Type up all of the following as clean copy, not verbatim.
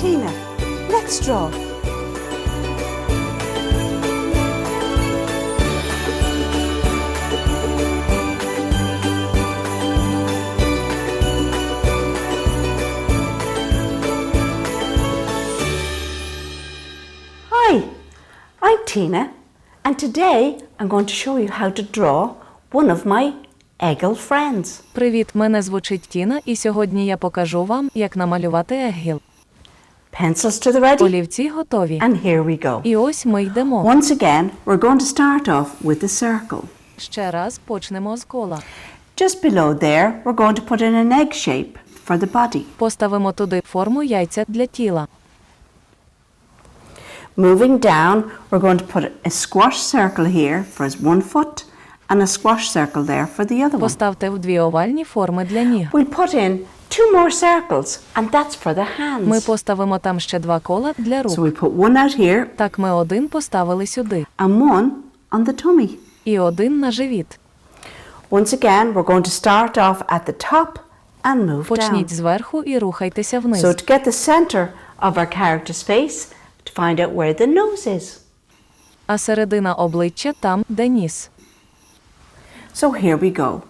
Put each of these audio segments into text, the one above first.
Tina, let's draw. Hi, I'm Tina, and today I'm going to show you how to draw one of my Eggle friends. Привіт, мене звучить Тіна, і сьогодні я покажу вам, як намалювати еггіл. Pencils to the ready? Олівці готові. And here we go. І ось ми йдемо. Once again, we're going to start off with a circle. Ще раз почнемо з кола. Just below there, we're going to put in an egg shape for the body. Поставимо туди форму яйця для тіла. Moving down, we're going to put a squash circle here for his one foot and a squash circle there for the other one. Поставте в дві овальні форми для ніг. We'll put in two more circles, and that's for the hands. Ми поставимо там ще два кола для рук. So we put one out here Так ми один поставили сюди. and one on the tummy. І один на живіт. Once again, we're going to start off at the top and move down. Почніть зверху і рухайтеся вниз. So to get the center of our character's face, to find out where the nose is. А середина обличчя там, де ніс. So here we go.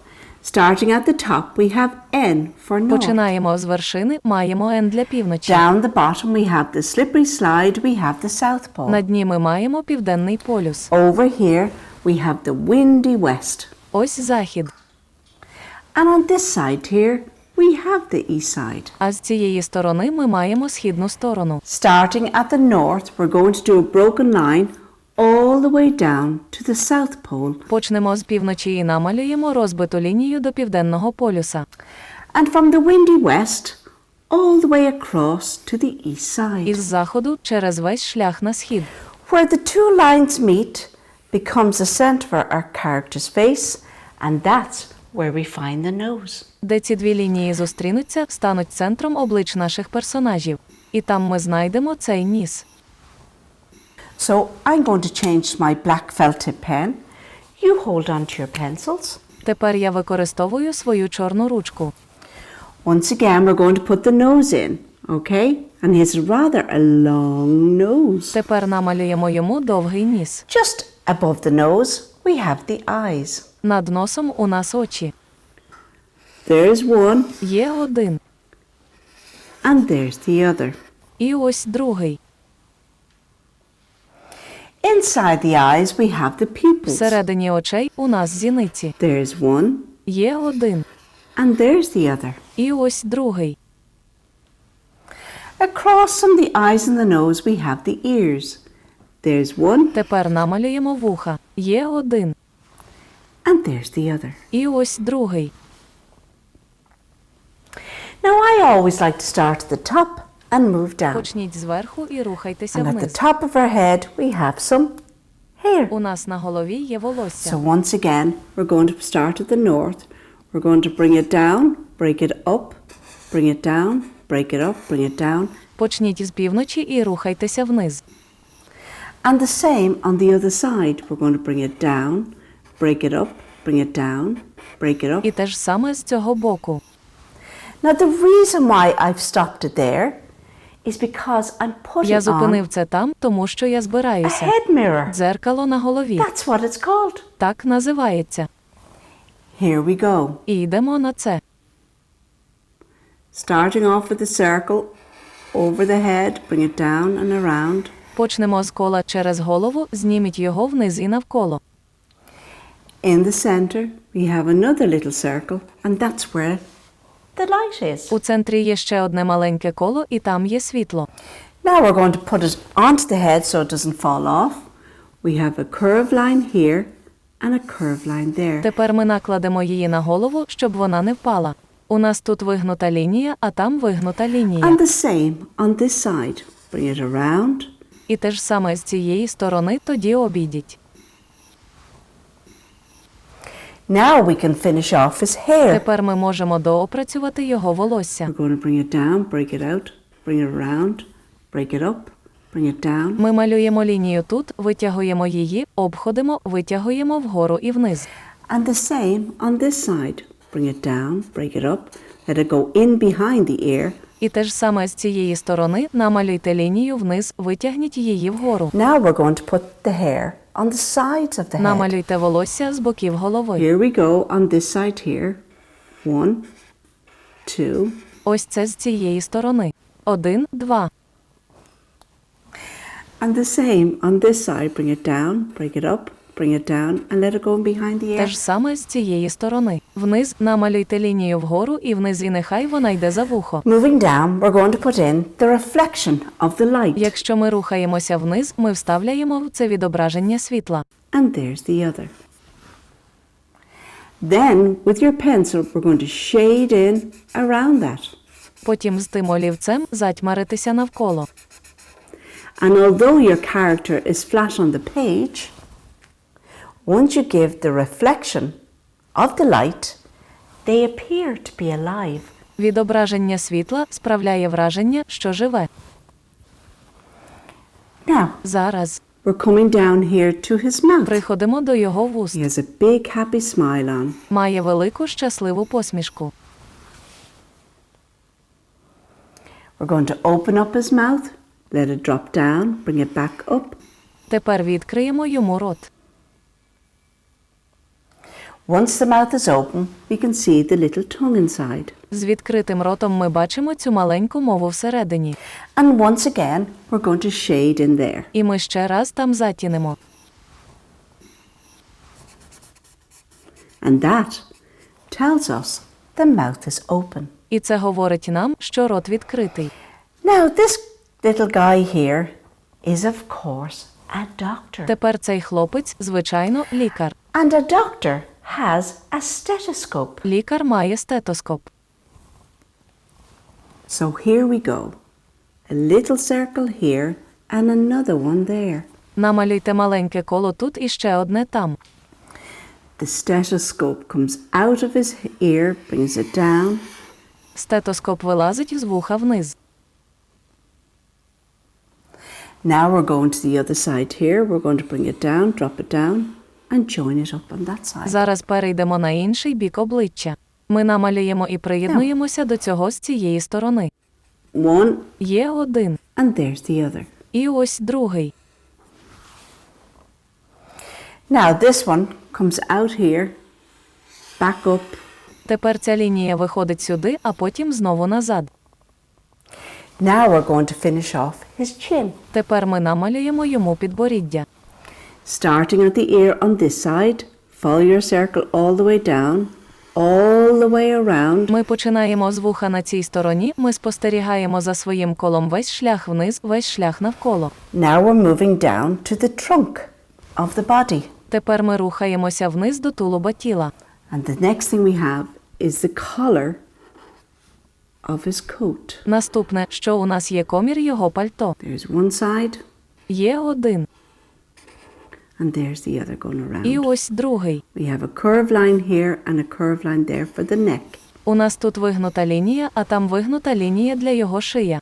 Starting at the top, we have N for north. Починаємо з вершини, маємо N для півночі. Down the bottom, we have the slippery slide, we have the South Pole. На дні ми маємо південний полюс. Over here, we have the windy west. Ось захід. And on this side here, we have the east side. А з цієї сторони ми маємо східну сторону. Starting at the north, we're going to do a broken line all the way down to the South Pole. Почнемо з півночі і намалюємо розбиту лінію до південного полюса. And from the windy west, all the way across to the east side. Із заходу через весь шлях на схід. Where the two lines meet becomes the center for our character's face, and that's where we find the nose. Де ці дві лінії зустрінуться, стануть центром облич наших персонажів. І там ми знайдемо цей ніс. So I'm going to change my black felt tip pen. You hold on to your pencils. Тепер я використовую свою чорну ручку. Once again, we're going to put the nose in, okay? And he's rather a long nose. Тепер намалюємо йому довгий ніс. Just above the nose, we have the eyes. Над носом у нас очі. There's one, Є один. and there's the other. І ось другий. Inside the eyes, we have the pupils. Всередині очей у нас зіниці. There's one, Є один. and there's the other. І ось другий. Across from the eyes and the nose, we have the ears. There's one, Тепер намалюємо вуха. Є один. and there's the other. І ось другий. Now, I always like to start at the top and move down. Почніть зверху і рухайтеся And at the вниз. top of our head, we have some hair. У нас на голові є So волосся. once again, we're going to start at the north. We're going to bring it down, break it up, bring it down, break it up, bring it down. Почніть з півночі і рухайтеся вниз. And the same on the other side. We're going to bring it down, break it up, bring it down, break it up. І те ж саме з цього боку. Now the reason why I've stopped it there is because I'm putting Я on зупинив це там, тому що я a збираюся. head mirror. Дзеркало на голові. That's what it's called. Так називається. Here we go. І йдемо на це. Starting off with the circle, over the head, bring it down and around. Почнемо з кола через голову, зніміть його вниз і навколо. In the center, we have another little circle, and that's where the light is. У центрі є ще одне маленьке коло, і там є світло. Now we're going to put it onto the head so it doesn't fall off. We have a curved line here and a curved line there. Тепер ми накладемо її на голову, щоб вона не впала. У нас тут вигнута лінія, а там вигнута лінія. And the same on this side. Bring it around. І те ж саме з цієї сторони тоді обійдіть. Now we can finish off his hair. Тепер ми можемо доопрацювати його волосся. We're going to bring it down, break it out, bring it around, break it up, bring it down. Ми малюємо лінію тут, витягуємо її, обходимо, витягуємо вгору і вниз. And the same on this side. Bring it down, break it up, let it go in behind the ear. І те ж саме з цієї сторони намалюйте лінію вниз, витягніть її вгору. Now we're going to put the hair on the sides of the head. Намалюйте волосся з боків голови. Here we go on this side here. 1, 2. Ось це з цієї сторони. 1, 2. And the same on this side. Bring it down, break it up, bring it down and let it go in behind the Те ear. ж саме з цієї сторони. Вниз намалюйте лінію вгору і вниз, і нехай вона йде за вухо. Moving down, we're going to put in the reflection of the light. Якщо ми рухаємося вниз, ми вставляємо в це відображення світла. And there's the other. Then, with your pencil, we're going to shade in around that. Потім з тим олівцем затьмаритися навколо. And although your character is flat on the page, once you give the reflection of the light, they appear to be alive. Відображення світла справляє враження, що живе. Now, Зараз we're coming down here to his mouth. приходимо до його вуст. He has a big happy smile on. Має велику щасливу посмішку. We're going to open up his mouth, let it drop down, bring it back up. Тепер відкриємо йому рот. Once the mouth is open, we can see the little tongue inside. З відкритим ротом ми бачимо цю маленьку мову всередині. And once again, we're going to shade in there. І ми ще раз там затінемо. And that tells us the mouth is open. І це говорить нам, що рот відкритий. Now, this little guy here is, of course, a doctor. Тепер цей хлопець, звичайно, лікар. And a doctor has a stethoscope. Лікар має стетоскоп. So here we go. A little circle here and another one there. Намалюйте маленьке коло тут і ще одне там. The stethoscope comes out of his ear, brings it down. Стетоскоп вилазить з вуха вниз. Now we're going to the other side here. We're going to bring it down, drop it down, and join it up on that side. Зараз перейдемо на інший бік обличчя. Ми намалюємо і приєднуємося до цього з цієї сторони. One, Є один. and there's the other. І ось другий. Now this one comes out here, back up. Тепер ця лінія виходить сюди, а потім знову назад. Now we're going to finish off his chin. Тепер ми намалюємо йому підборіддя. Starting at the ear on this side, follow your circle all the way down, all the way around. Ми починаємо з вуха на цій стороні, ми спостерігаємо за своїм колом весь шлях вниз, весь шлях навколо. Now we're moving down to the trunk of the body. Тепер ми рухаємося вниз до тулуба тіла. And the next thing we have is the collar of his coat. Наступне, що у нас є комір його пальто. There's one side, Є один. and there's the other going І around. ось другий. We have a curved line here and a curved line there for the neck. У нас тут вигнута лінія, а там вигнута лінія для його шия.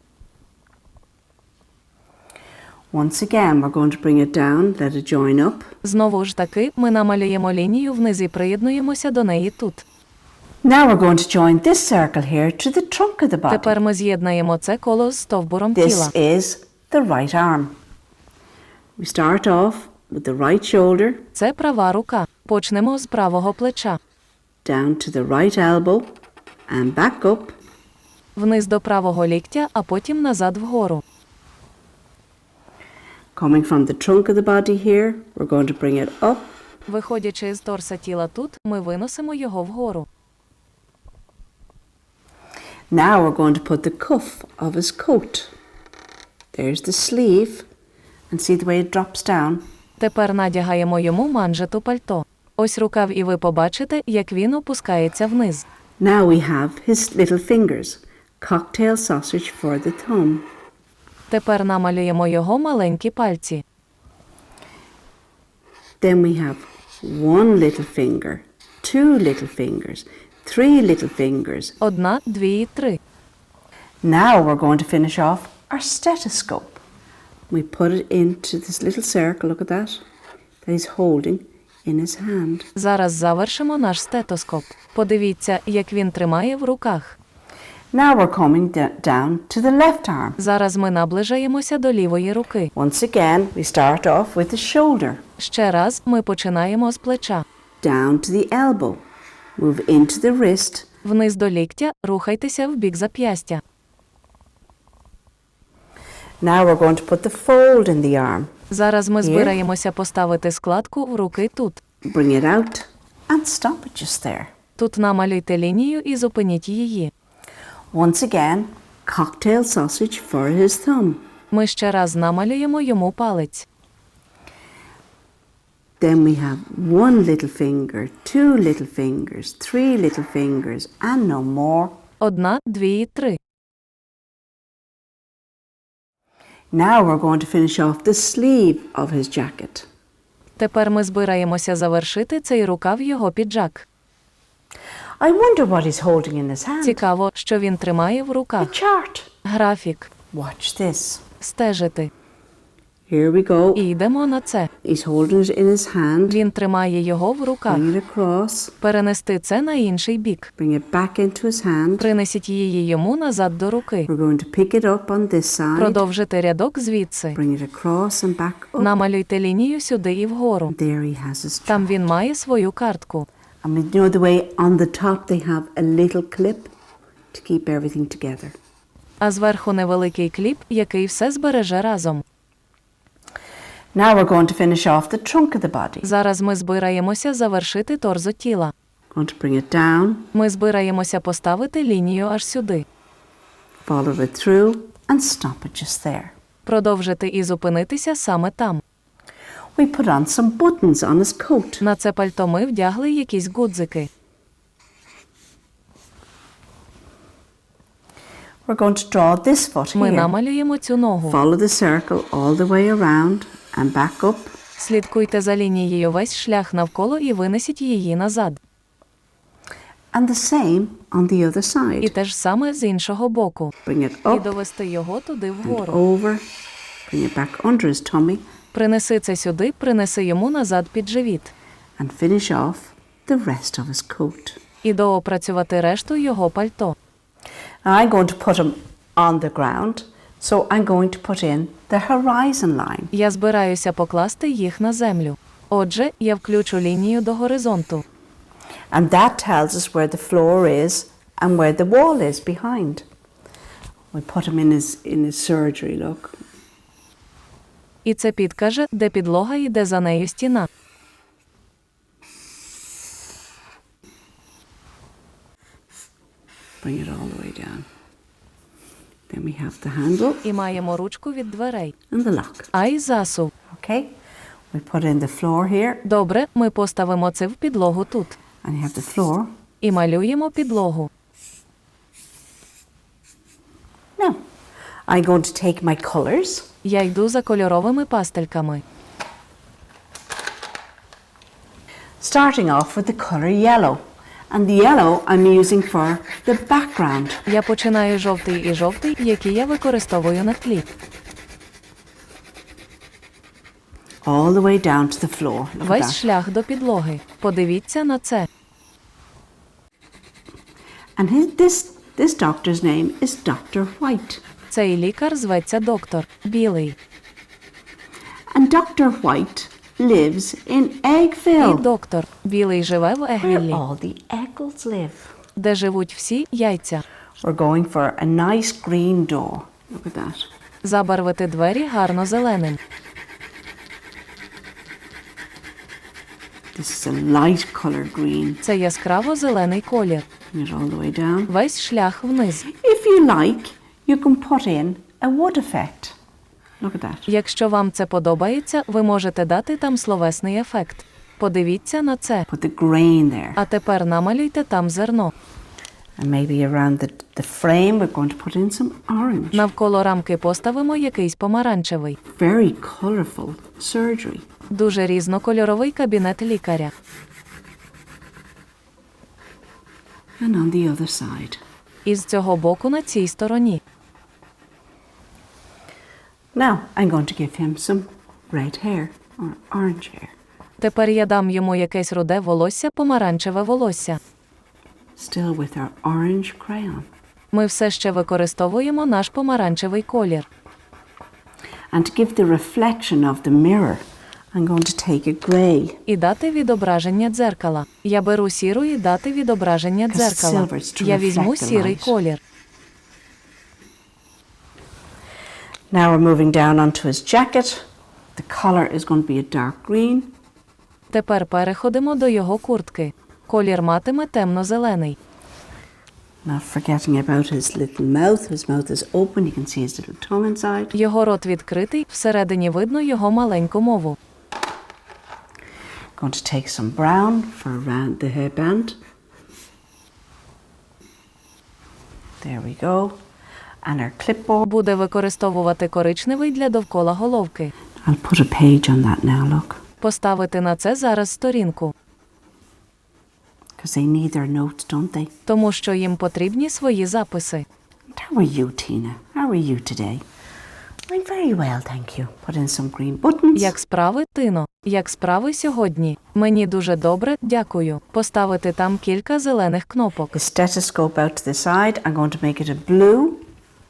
Once again, we're going to bring it down, let it join up. Знову ж таки, ми намалюємо лінію вниз і приєднуємося до неї тут. Now we're going to join this circle here to the trunk of the body. Тепер ми з'єднаємо це коло з стовбуром тіла. This is the right arm. We start off with the right shoulder, Це права рука. Почнемо з правого плеча. down to the right elbow, and back up. Вниз до правого ліктя, а потім назад вгору. Coming from the trunk of the body here, we're going to bring it up. Виходячи з торса тіла тут, ми виносимо його вгору. Now we're going to put the cuff of his coat. There's the sleeve, and see the way it drops down. Тепер надягаємо йому манжету пальто. Ось рукав, і ви побачите, як він опускається вниз. Now we have his little fingers, cocktail sausage for the thumb. Тепер намалюємо його маленькі пальці. Then we have one little finger, two little fingers, three little fingers. 1, 2, 3. Now we're going to finish off our stethoscope. We put it into this little circle, look at that he's holding in his hand. Зараз завершимо наш стетоскоп. Подивіться, як він тримає в руках. Now we're coming down to the left arm. Зараз ми наближаємося до лівої руки. Once again, we start off with the shoulder. Ще раз ми починаємо з плеча. Down to the elbow. Move into the wrist. Вниз до ліктя, рухайтеся в бік зап'ястя. Now we're going to put the fold in the arm. Зараз ми збираємося поставити складку в руки тут. Bring it out and stop it just there. Тут намалюйте лінію і зупиніть її. Once again, cocktail sausage for his thumb. Ми ще раз намалюємо йому палець. Then we have one little finger, two little fingers, three little fingers, and no more. 1, 2 і 3. Now we're going to finish off the sleeve of his jacket. Тепер ми збираємося завершити цей рукав його піджак. I wonder what he's holding in his hand. Цікаво, що він тримає в A руках. chart. Графік. Watch this. Стежити. Here we go. І йдемо на це. He's holding it in his hand. Він тримає його в руках. Bring it across. Перенести це на інший бік. Bring it back into his hand. Принесіть її йому назад до руки. We're going to pick it up on this side. Продовжити рядок звідси. Bring it across and back up. Намалюйте лінію сюди і вгору. There he has his Там chart. він має свою картку. And you know the way on the top they have a little clip to keep everything together. А зверху невеликий кліп, який все збереже разом. Now we're going to finish off the trunk of the body. Зараз ми збираємося завершити торзо тіла. Going to bring it down, Ми збираємося поставити лінію аж сюди. follow it through and stop it just there. Продовжити і зупинитися саме там. We put on some buttons on his coat. На це пальто ми вдягли якісь гудзики. We're going to draw this foot Ми here. намалюємо цю ногу. Follow the circle all the way around and back up. Слідкуйте за лінією весь шлях навколо і винесіть її назад. And the same on the other І side. те ж саме з іншого боку. Bring it І up довести його туди and вгору. over. Bring it back under his tummy Принеси це сюди, принеси йому назад під живіт. and finish off the rest of his coat. І доопрацювати решту його пальто. Now I'm going to put him on the ground, so I'm going to put in the horizon line. Я збираюся покласти їх на землю. Отже, я включу лінію до горизонту. And that tells us where the floor is and where the wall is behind. We put him in his surgery, look. І це підкаже, де підлога і де за нею стіна. Bring it all the way down. Then we have the handle І маємо ручку від дверей. and the lock. А й засув. Okay? We put in the floor here, Добре, ми поставимо це в підлогу тут. and you have the floor. І малюємо підлогу. Now, I'm going to take my colours. Я йду за кольоровими пастельками. Starting off with the colour yellow. And the yellow I'm using for the background. Я починаю жовтий і жовтий, які я використовую на тлі. All the way down to the floor. Look at Весь that. шлях до підлоги. Подивіться на це. And this doctor's name is Dr. White. Цей лікар зветься доктор. Білий. And Dr. White lives in І Egwhite, доктор. Білий живе в where Егвіллі, all the eggles live. де живуть всі яйця. We're going for a nice green door. Look at that. Забарвити двері гарно зеленим. This is a light colour green. Це яскраво зелений колір. Bring it all the way down. Весь шлях вниз. If you like, you can put in a wood effect. Look at that. Якщо вам це подобається, ви можете дати там словесний ефект. Подивіться на це. Put the grain there. А тепер намалюйте там зерно. And maybe around the frame we're going to put in some orange. Навколо рамки поставимо якийсь помаранчевий. Very colourful surgery. Дуже різнокольоровий кабінет лікаря. And on the other side. І з цього боку на цій стороні. Now I'm going to give him some red hair or orange hair. Тепер я дам йому якесь руде волосся, помаранчеве волосся. Still with our orange crayon. Ми все ще використовуємо наш помаранчевий колір. And to give the reflection of the mirror, I'm going to take a grey. І дати відображення дзеркала. Я беру сіру і дати відображення дзеркала. silver is to Я візьму reflect the сірий light. колір. Now we're moving down onto his jacket. The color is going to be a dark green. Тепер переходимо до його куртки. Колір матиме темно-зелений. Not forgetting about his little mouth. His mouth is open. You can see his little tongue inside. Його рот відкритий, всередині видно його маленьку мову. Going to take some brown for around the hairband. There we go. And our clipboard. Буде використовувати коричневий для довкола головки. I'll put a page on that now, look. Поставити на це зараз сторінку. Because they need their notes, don't they? Тому що їм потрібні свої записи. How are you, Tina? How are you today? I'm very well, thank you. Put in some green buttons. Як справи, Тино? Як справи сьогодні? Мені дуже добре, дякую. Поставити там кілька зелених кнопок. The stethoscope out to the side. I'm going to make it a blue.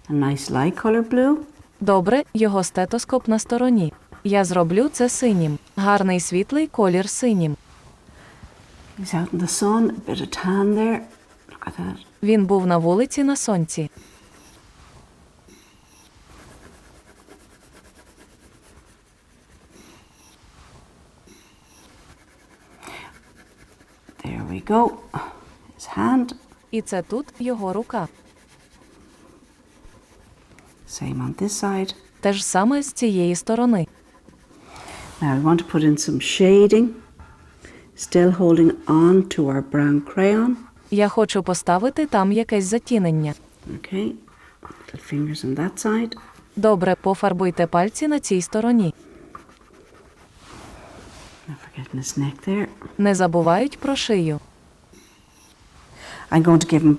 A nice light color blue. Добре, його стетоскоп на стороні. Я зроблю це синім. Гарний світлий колір синім. He's out in the sun. A bit of tan there. Look at that. Він був на вулиці на сонці. There we go. His hand. І це тут його рука. Same on this side. Те ж саме з цієї сторони. Now I want to put in some shading. Still holding on to our brown crayon. Я хочу поставити там якесь затінення. Okay. Little fingers on that side. Добре, пофарбуйте пальці на цій стороні. Not forgetting his neck there. Не забувають про шию. I'm going to give him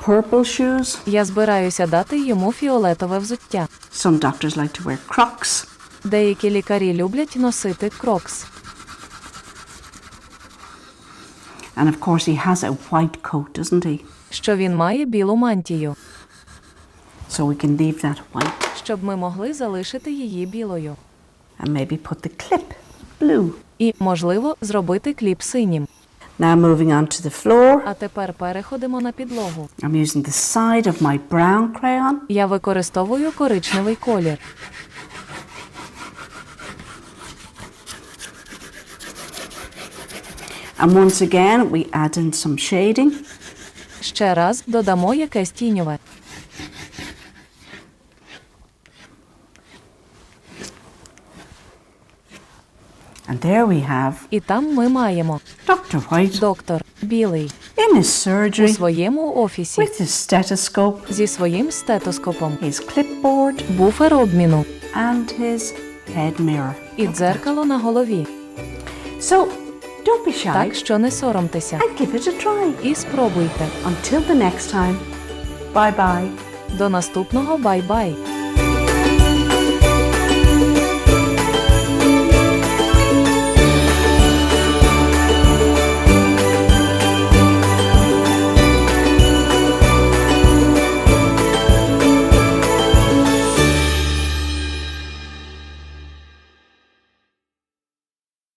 purple shoes. Я збираюся дати йому фіолетове взуття. Some doctors like to wear Crocs. Деякі лікарі люблять носити крокс. And of course he has a white coat, doesn't he? Що він має білу мантію. So we can leave that white Щоб ми могли залишити її білою. and maybe put the clip blue. І, можливо, зробити кліп синім. Now moving on to the floor. А тепер переходимо на підлогу. I'm using the side of my brown crayon. Я використовую коричневий колір. And once again we add in some shading. Ще раз додамо якесь тіньове. And there we have І там ми маємо Dr. White доктор білий in his у surgery своєму офісі with his stethoscope, зі своїм стетоскопом, his clipboard буфер обміну and his head mirror. і дзеркало на голові. So don't be shy Так що не соромтеся and give it a try. і спробуйте. Until the next time, bye bye. До наступного бай-бай!